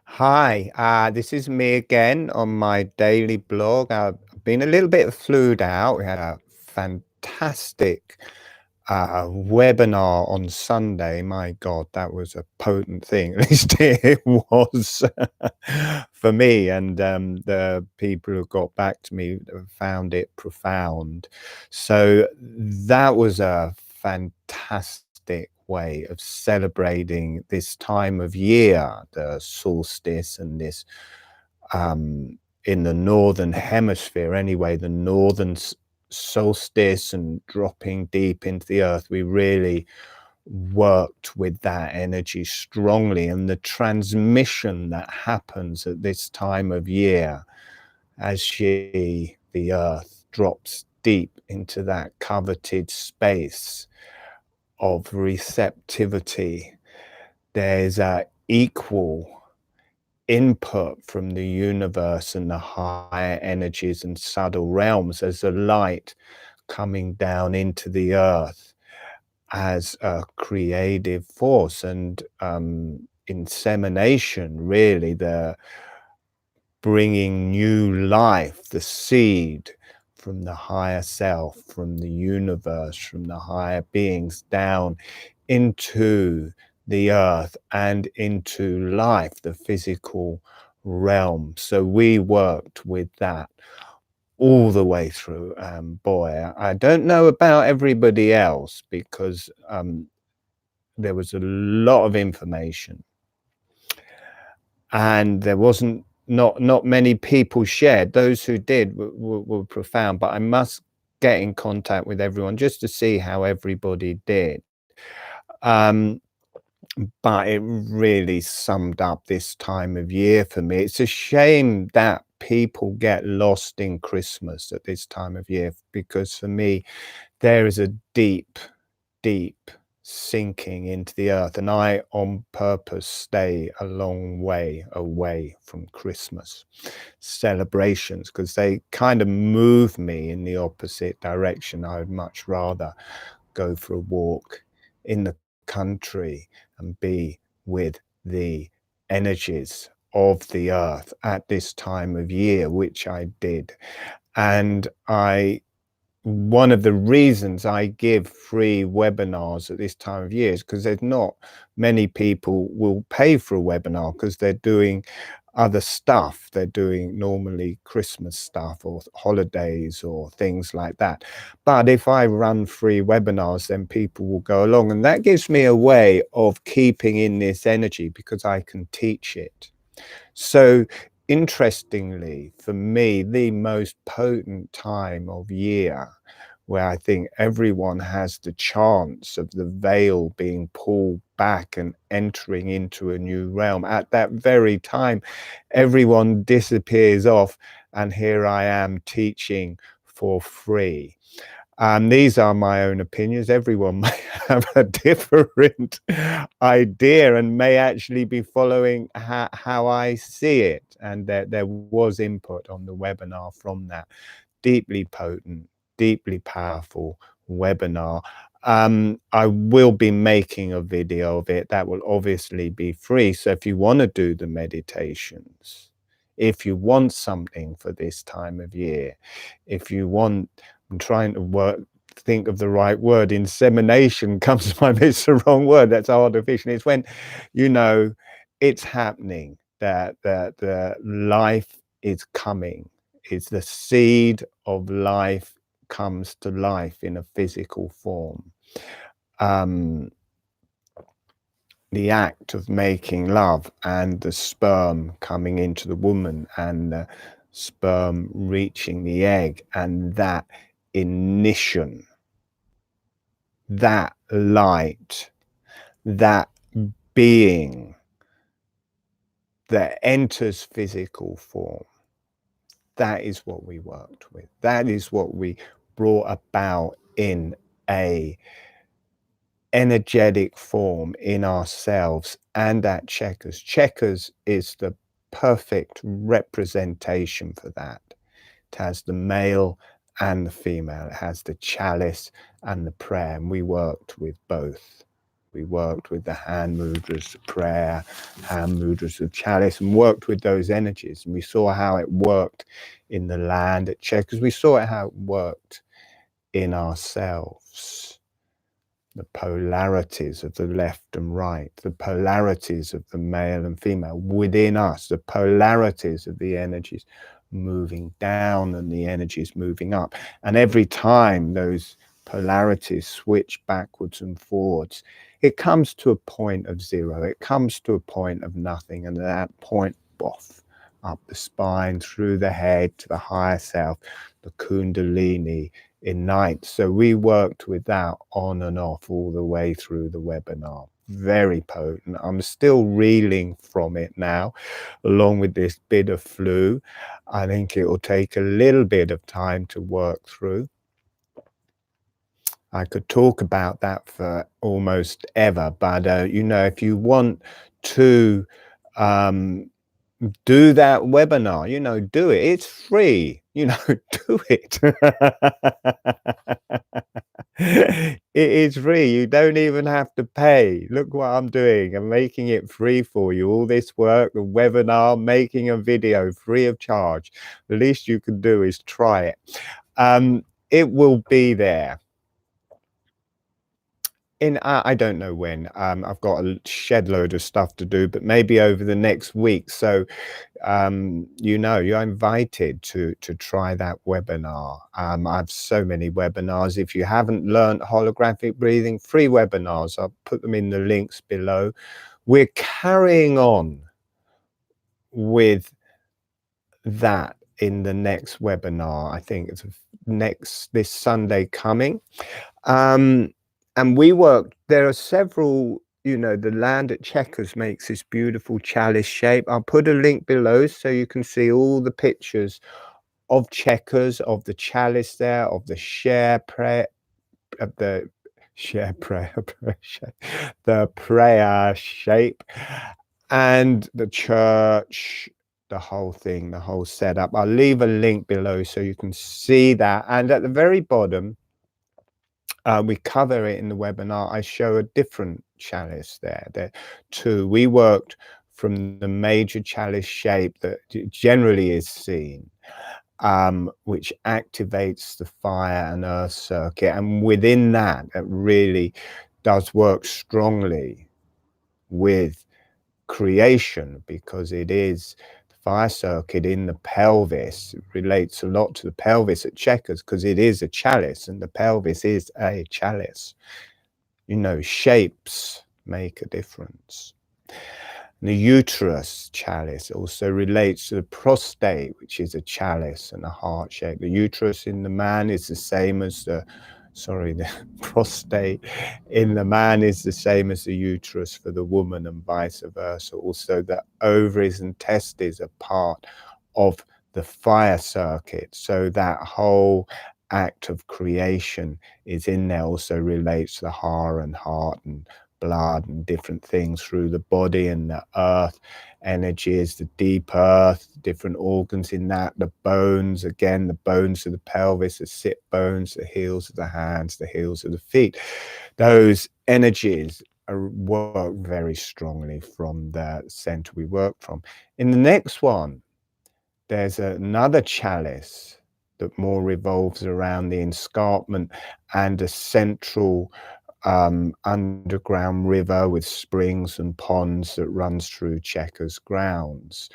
Hi, this is me again on my daily blog. I've been a little bit flued out. We had a fantastic webinar on Sunday. My God, that was a potent thing. At least it was for me. And the people who got back to me found it profound. So that was a fantastic way of celebrating this time of year, the solstice, and this in the northern hemisphere anyway, the northern solstice, and dropping deep into the earth. We really worked with that energy strongly, and the transmission that happens at this time of year as the earth drops deep into that coveted space of receptivity. There's a equal input from the universe and the higher energies and subtle realms as the light coming down into the earth as a creative force. And insemination, really, the bringing new life, the seed from the higher self, from the universe, from the higher beings down into the earth and into life, the physical realm. So we worked with that all the way through. Boy, I don't know about everybody else, because there was a lot of information, and there wasn't not many people shared. Those who did were profound, but I must get in contact with everyone just to see how everybody did. But it really summed up this time of year for me. It's a shame that people get lost in Christmas at this time of year, because for me, there is a deep, deep sinking into the earth, and I on purpose stay a long way away from Christmas celebrations, because they kind of move me in the opposite direction. I would much rather go for a walk in the country and be with the energies of the earth at this time of year, which I did. And one of the reasons I give free webinars at this time of year is because there's not many people will pay for a webinar, because they're doing other stuff. They're doing normally Christmas stuff or holidays or things like that. But if I run free webinars, then people will go along, and that gives me a way of keeping in this energy, because I can teach it. So interestingly, for me, the most potent time of year, where I think everyone has the chance of the veil being pulled back and entering into a new realm, at that very time, everyone disappears off, and here I am teaching for free. These are my own opinions. Everyone may have a different idea and may actually be following how I see it. And there was input on the webinar from that deeply potent, deeply powerful webinar. I will be making a video of it that will obviously be free. So if you want to do the meditations, if you want something for this time of year, if you want, I'm trying to think of the right word. Insemination comes to mind, but it's the wrong word. That's artificial. It's when, you know, it's happening, that the life is coming. It's the seed of life comes to life in a physical form. The act of making love, and the sperm coming into the woman, and the sperm reaching the egg, and that ignition, that light, that being that enters physical form. That is what we worked with. That is what we brought about in a energetic form in ourselves and at Checkers. Checkers is the perfect representation for that. It has the male and the female. It has the chalice and the prayer, and we worked with both. We worked with the hand mudras of prayer, hand mudras of chalice, and worked with those energies. And we saw how it worked in the land at Checkers. We saw how it worked in ourselves. The polarities of the left and right, the polarities of the male and female within us, the polarities of the energies moving down and the energies moving up. And every time those polarities switch backwards and forwards, it comes to a point of zero. It comes to a point of nothing. And at that point, boff, up the spine, through the head to the higher self, the Kundalini ignites. So we worked with that on and off all the way through the webinar. Very potent. I'm still reeling from it now, along with this bit of flu. I think it will take a little bit of time to work through. I could talk about that for almost ever, but you know, if you want to do that webinar, you know, do it. It's free, you know, do it. It is free. You don't even have to pay. Look what I'm doing. I'm making it free for you. All this work, the webinar, making a video free of charge. The least you can do is try it. It will be there. I don't know when. I've got a shed load of stuff to do, but maybe over the next week. So, you know, you're invited to try that webinar. I have so many webinars. If you haven't learned holographic breathing, free webinars, I'll put them in the links below. We're carrying on with that in the next webinar. I think it's this Sunday coming. And we worked, there are several, you know, the land at Checkers makes this beautiful chalice shape. I'll put a link below so you can see all the pictures of Checkers, of the chalice there, of the share prayer, of the share prayer, the prayer shape, and the church, the whole thing, the whole setup. I'll leave a link below so you can see that. And at the very bottom, we cover it in the webinar. I show a different chalice there. There too. We worked from the major chalice shape that generally is seen, which activates the fire and earth circuit. And within that, it really does work strongly with creation, because it is the fire circuit in the pelvis. It relates a lot to the pelvis at Checkers because it is a chalice, and the pelvis is a chalice. You know, shapes make a difference. And the uterus chalice also relates to the prostate, which is a chalice and a heart shape. The uterus in the man is the same as the prostate in the man is the same as the uterus for the woman, and vice versa. Also, the ovaries and testes are part of the fire circuit. So that whole act of creation is in there. Also relates to the heart and blood and different things through the body, and the earth energies, the deep earth, different organs in that, the bones, again, the bones of the pelvis, the sit bones, the heels of the hands, the heels of the feet. Those energies work very strongly from the center we work from. In the next one, there's another chalice that more revolves around the escarpment and a central underground river with springs and ponds that runs through Checkers grounds.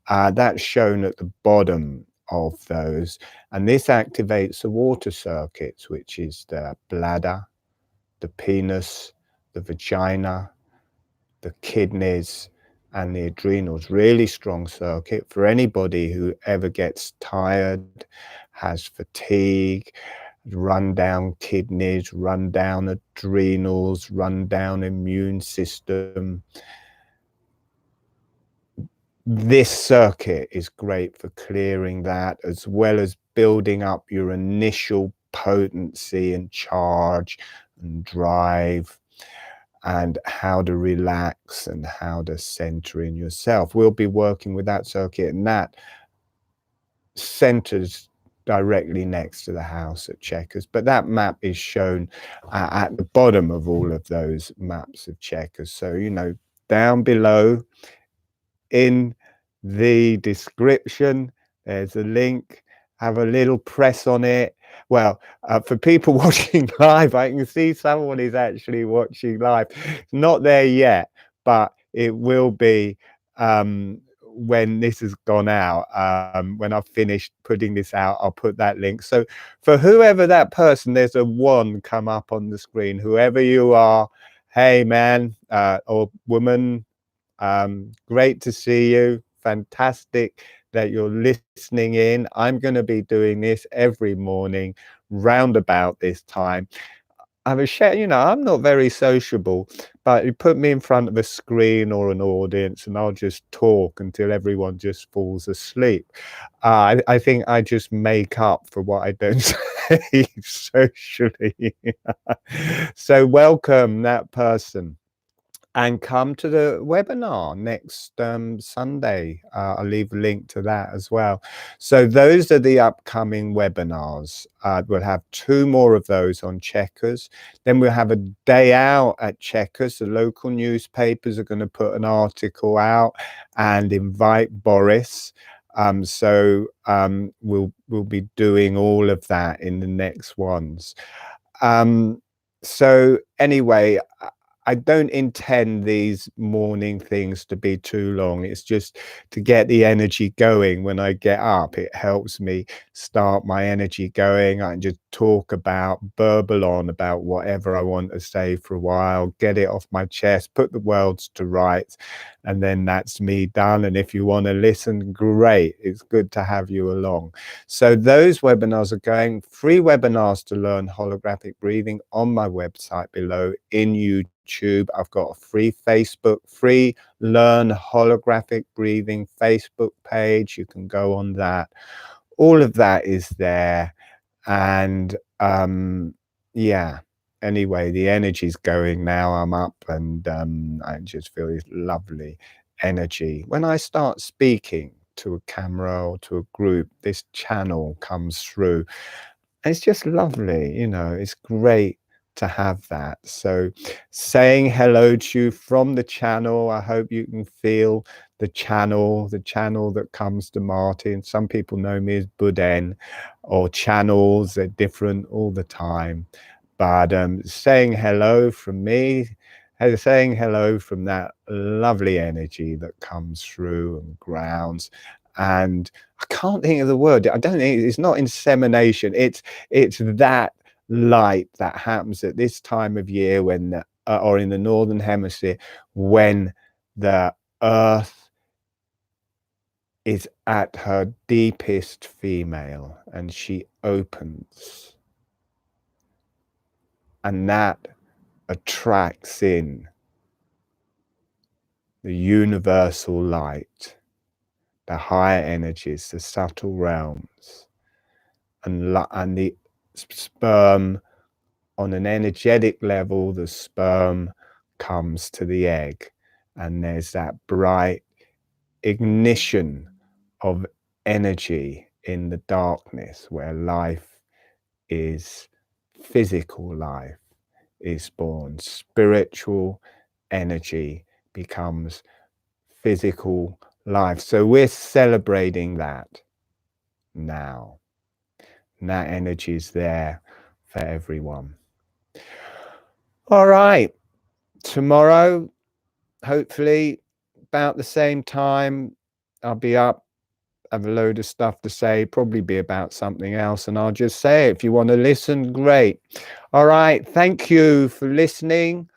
That's shown at the bottom of those, and this activates the water circuits, which is the bladder, the penis, the vagina, the kidneys, and the adrenals. Really strong circuit for anybody who ever gets tired, has fatigue, run down kidneys, run down adrenals, run down immune system. This circuit is great for clearing that, as well as building up your initial potency and charge and drive, and how to relax and how to center in yourself. We'll be working with that circuit, and that centers directly next to the house at Chequers. But that map is shown at the bottom of all of those maps of Chequers. So, you know, down below in the description, there's a link. Have a little press on it. Well, for people watching live, I can see someone is actually watching live. It's not there yet, but it will be when this has gone out. When I've finished putting this out, I'll put that link. So for whoever that person, there's a one come up on the screen. Whoever you are, hey man or woman, great to see you. Fantastic that you're listening in. I'm going to be doing this every morning round about this time. I was sharing, you know, I'm not very sociable, but you put me in front of a screen or an audience and I'll just talk until everyone just falls asleep. I think I just make up for what I don't say socially. So welcome that person. And come to the webinar next Sunday. I'll leave a link to that as well. So those are the upcoming webinars. We'll have 2 more of those on Chequers. Then we'll have a day out at Chequers. The local newspapers are going to put an article out and invite Boris. We'll be doing all of that in the next ones. So anyway, I don't intend these morning things to be too long. It's just to get the energy going when I get up. It helps me start my energy going. I can just talk about, burble on about whatever I want to say for a while, get it off my chest, put the worlds to rights, and then that's me done. And if you want to listen, great. It's good to have you along. So those webinars are going, free webinars to learn holographic breathing on my website below in YouTube. I've got a free Learn Holographic Breathing Facebook page. You can go on that. All of that is there. And yeah, anyway, the energy's going now. I'm up and I just feel this lovely energy. When I start speaking to a camera or to a group, this channel comes through. It's just lovely, you know, it's great to have that. So saying hello to you from the channel. I hope you can feel the channel that comes to Martin. Some people know me as Buden, or channels. They're different all the time. But saying hello from me, saying hello from that lovely energy that comes through and grounds. And I can't think of the word. I don't think it's not insemination. It's that light that happens at this time of year when, or in the northern hemisphere, when the earth is at her deepest female and she opens, and that attracts in the universal light, the higher energies, the subtle realms, and the sperm, on an energetic level, the sperm comes to the egg, and there's that bright ignition of energy in the darkness where life is, physical life is born. Spiritual energy becomes physical life. So we're celebrating that now. And that energy is there for everyone. All right. Tomorrow, hopefully, about the same time, I'll be up, have a load of stuff to say, probably be about something else, and I'll just say it. If you want to listen, great. All right. Thank you for listening.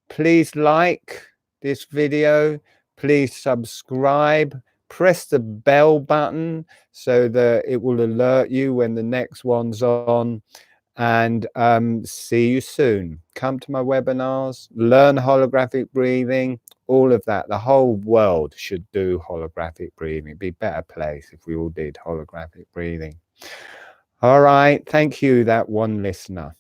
Please like this video. Please subscribe. Press the bell button so that it will alert you when the next one's on. And see you soon. Come to my webinars, learn holographic breathing, all of that. The whole world should do holographic breathing. It'd be a better place if we all did holographic breathing. All right. Thank you, that one listener.